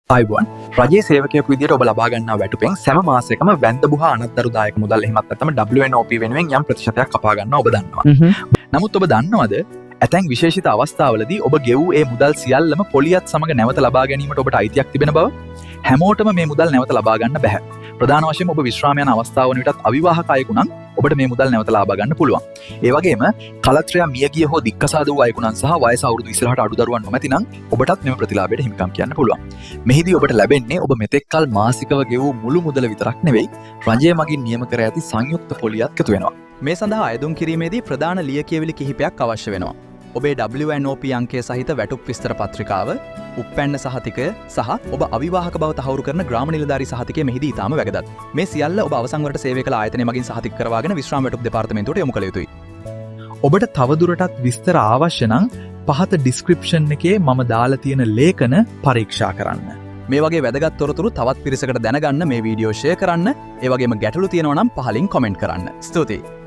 අයිබෝන් රජයේ සේවකයෙකු විදිහට ඔබ ලබා ගන්නා වැටුපෙන් සෑම මාසයකම වැන්ද බුහා අනතුරුදායක මුදල් එහෙමත් නැත්නම් WNOP වෙනුවෙන් යම් ප්‍රතිශතයක් කපා ගන්නවා ඔබ දන්නවා. නමුත් ඔබ දන්නවද ඇතැම් විශේෂිත අවස්ථාවලදී ඔබ ගෙවූ ඒ මුදල් සියල්ලම පොලියත් සමග නැවත ලබා ගැනීමට ඔබට අයිතියක් තිබෙන බව? හැමෝටම මේ මුදල් නැවත ලබා ගන්න බැහැ. ප්‍රධාන වශයෙන් ඔබ විශ්‍රාම යන අවස්ථාව වන විටත් අවිවාහක අයෙකු නම් ඔබට මේ මුදල් නැවත ලබා ගන්න පුළුවන්. ඒ වගේම කලත්‍රයා මියගිය හෝ දික්කසාද වූ අයෙකු නම් සහ වයස අවුරුදු 20කට අඩු දරුවන් නොමැති නම් ඔබටත් මෙම ප්‍රතිලාභයට හිමිකම් කියන්න පුළුවන්. මෙහිදී ඔබට ලැබෙන්නේ ඔබ මෙතෙක් කල මාසිකව ගෙවූ මුළු මුදල විතරක් නෙවෙයි රජය මගින් නියම කර ඇති සංයුක්ත පොලියත් එකතු වෙනවා. මේ සඳහා අයදුම් කිරීමේදී ප්‍රධාන ලියකියවිලි කිහිපයක් අවශ්‍ය වෙනවා. ඔබේ WNOP අංකය සහිත වැටුප් විස්තර පත්‍රිකාව, උප්පැන්න සහතිකය සහ ඔබ අවිවාහක බව තහවුරු කරන ග්‍රාම නිලධාරී සහතිකය මෙහිදී ඉතාම වැදගත්. මේ සියල්ල ඔබ අවසන් වරට සේවය කළ ආයතනය මගින් සහතික කරවාගෙන විශ්‍රාම වැටුප් දෙපාර්තමේන්තුවට යොමු කළ යුතුයි. ඔබට තවදුරටත් විස්තර අවශ්‍ය නම් පහත ඩිස්ක්‍රිප්ෂන් එකේ මම දාලා තියෙන ලේඛන පරීක්ෂා කරන්න. මේ වගේ වැදගත් තොරතුරු තවත් පිරිසකට දැනගන්න මේ වීඩියෝ ෂෙයා කරන්න. ඒ වගේම ගැටලු තියෙනවා නම් පහලින් කමෙන්ට් කරන්න. ස්තුතියි.